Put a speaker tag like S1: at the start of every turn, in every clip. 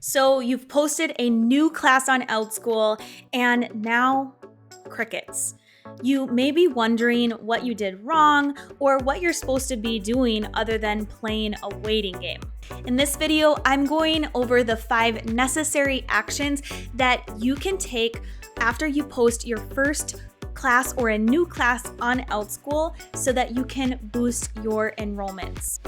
S1: So you've posted a new class on Outschool and now crickets. You may be wondering what you did wrong or what you're supposed to be doing other than playing a waiting game. In this video, I'm going over the 5 necessary actions that you can take after you post your first class or a new class on Outschool so that you can boost your enrollments.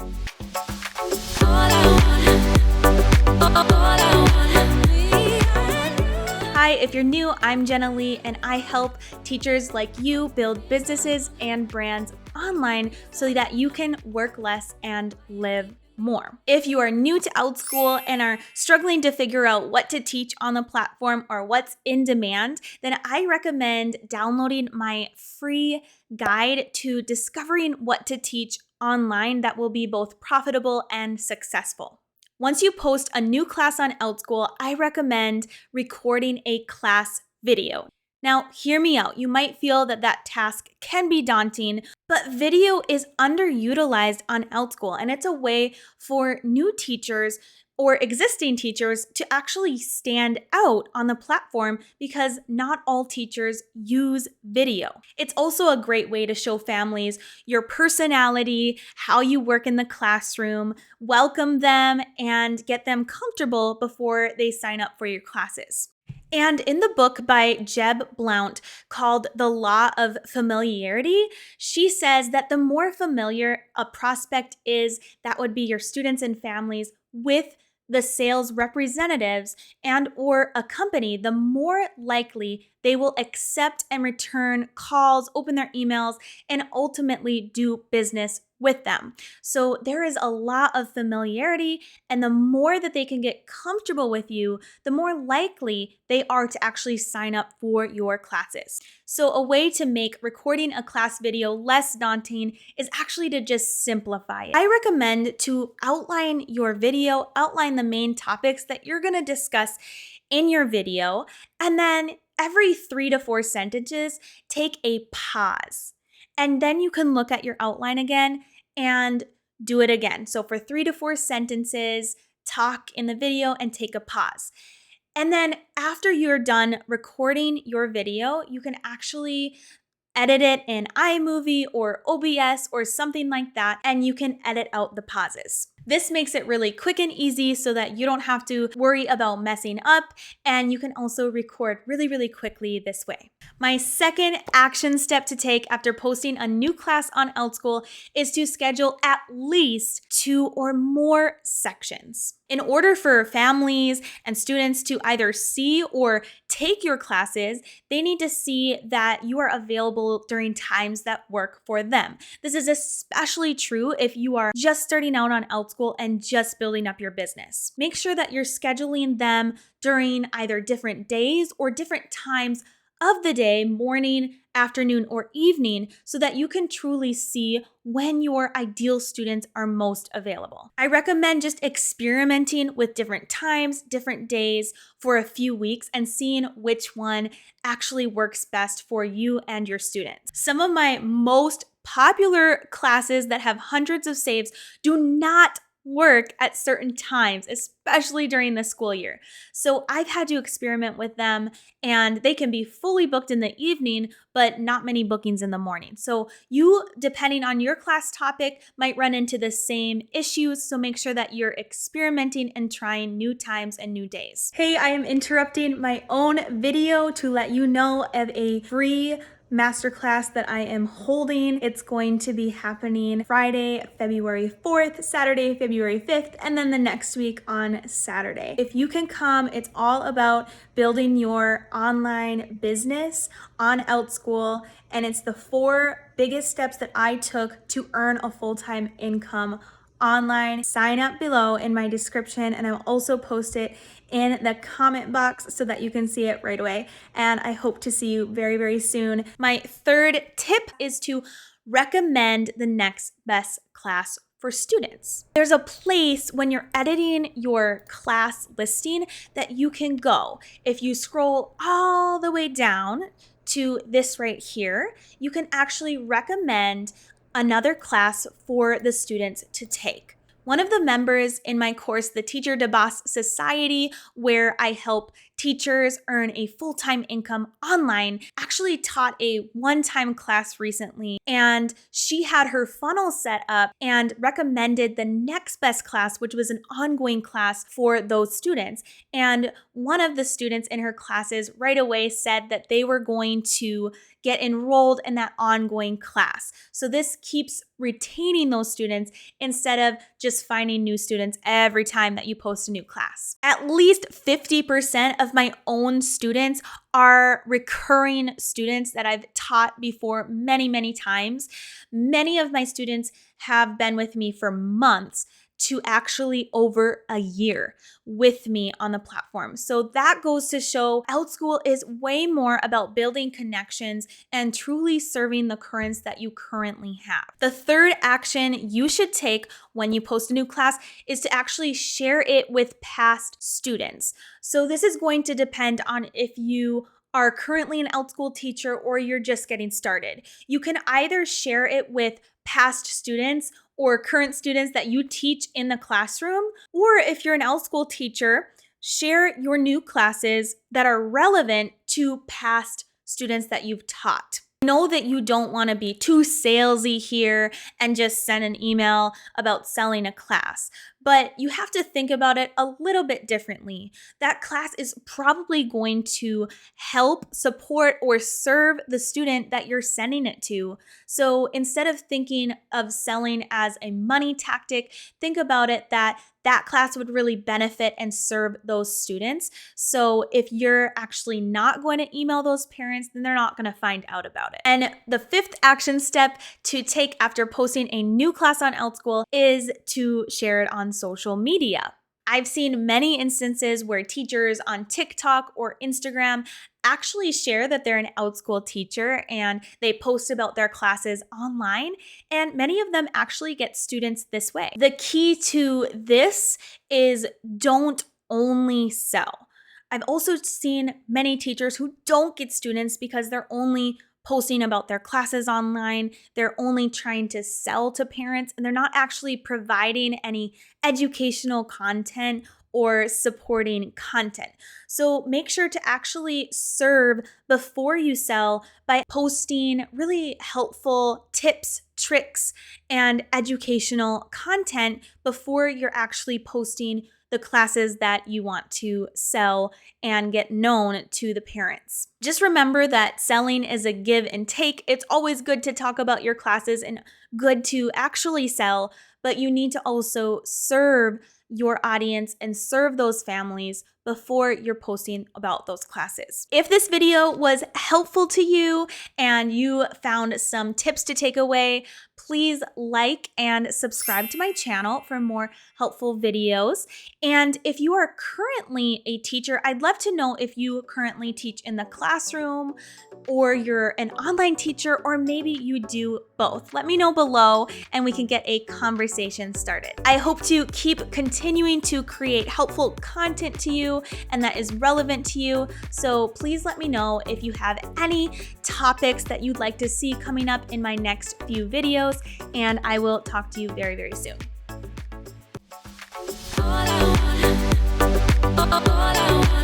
S1: Hi, if you're new, I'm JennaLee and I help teachers like you build businesses and brands online so that you can work less and live more. If you are new to Outschool and are struggling to figure out what to teach on the platform or what's in demand, then I recommend downloading my free guide to discovering what to teach online that will be both profitable and successful. Once you post a new class on Outschool, I recommend recording a class video. Now, hear me out. You might feel that that task can be daunting, but video is underutilized on Outschool, and it's a way for new teachers or existing teachers to actually stand out on the platform because not all teachers use video. It's also a great way to show families your personality, how you work in the classroom, welcome them, and get them comfortable before they sign up for your classes. And in the book by Jeb Blount called The Law of Familiarity, she says that the more familiar a prospect is, that would be your students and families, with the sales representatives and or a company, the more likely they will accept and return calls, open their emails, and ultimately do business with them. So there is a lot of familiarity, and the more that they can get comfortable with you, the more likely they are to actually sign up for your classes. So a way to make recording a class video less daunting is actually to just simplify it. I recommend to outline your video, outline the main topics that you're going to discuss in your video, and then every 3 to 4 sentences, take a pause. And then you can look at your outline again and do it again. So for 3 to 4 sentences, talk in the video and take a pause. And then after you're done recording your video, you can actually edit it in iMovie or OBS or something like that, and you can edit out the pauses. This makes it really quick and easy so that you don't have to worry about messing up, and you can also record really quickly this way. My second action step to take after posting a new class on Outschool is to schedule at least 2 or more sections. In order for families and students to either see or take your classes, they need to see that you are available during times that work for them. This is especially true if you are just starting out on Outschool and just building up your business. Make sure that you're scheduling them during either different days or different times of the day, morning, afternoon, or evening, so that you can truly see when your ideal students are most available. I recommend just experimenting with different times, different days for a few weeks and seeing which one actually works best for you and your students. Some of my most popular classes that have hundreds of saves do not work at certain times, especially during the school year. So I've had to experiment with them, and they can be fully booked in the evening, but not many bookings in the morning. So you, depending on your class topic, might run into the same issues. So make sure that you're experimenting and trying new times and new days. Hey, I am interrupting my own video to let you know of a free masterclass that I am holding. It's going to be happening Friday, February 4th, Saturday, February 5th, and then the next week on Saturday. If you can come, it's all about building your online business on Outschool, and it's the 4 biggest steps that I took to earn a full-time income online. Sign up below in my description, and I'll also post it in the comment box so that you can see it right away. And I hope to see you very soon. My third tip is to recommend the next best class for students. There's a place when you're editing your class listing that you can go. If you scroll all the way down to this right here, you can actually recommend another class for the students to take. One of the members in my course, the Teacher de Boss Society, where I help teachers earn a full-time income online, actually taught a one-time class recently, and she had her funnel set up and recommended the next best class, which was an ongoing class for those students. And one of the students in her classes right away said that they were going to get enrolled in that ongoing class. So this keeps retaining those students instead of just finding new students every time that you post a new class. At least 50% of my own students are recurring students that I've taught before many, many times. Many of my students have been with me for months to actually over a year with me on the platform. So that goes to show Outschool is way more about building connections and truly serving the currents that you currently have. The third action you should take when you post a new class is to actually share it with past students. So this is going to depend on if you are currently an Outschool teacher or you're just getting started. You can either share it with past students or current students that you teach in the classroom, or if you're an Outschool teacher, share your new classes that are relevant to past students that you've taught. Know that you don't want to be too salesy here and just send an email about selling a class, but you have to think about it a little bit differently. That class is probably going to help, support, or serve the student that you're sending it to. So instead of thinking of selling as a money tactic, think about it that class would really benefit and serve those students. So if you're actually not going to email those parents, then they're not going to find out about it. And the fifth action step to take after posting a new class on Outschool is to share it on social media. I've seen many instances where teachers on TikTok or Instagram actually share that they're an Outschool teacher and they post about their classes online, and many of them actually get students this way. The key to this is don't only sell. I've also seen many teachers who don't get students because they're only posting about their classes online. They're only trying to sell to parents and they're not actually providing any educational content or supporting content. So make sure to actually serve before you sell by posting really helpful tips, tricks, and educational content before you're actually posting the classes that you want to sell and get known to the parents. Just remember that selling is a give and take. It's always good to talk about your classes and good to actually sell, but you need to also serve your audience and serve those families before you're posting about those classes. If this video was helpful to you and you found some tips to take away, please like and subscribe to my channel for more helpful videos. And if you are currently a teacher, I'd love to know if you currently teach in the classroom or you're an online teacher, or maybe you do both. Let me know below and we can get a conversation started. I hope to keep continuing to create helpful content to you and that is relevant to you. So please let me know if you have any topics that you'd like to see coming up in my next few videos, and I will talk to you very, very soon. All I want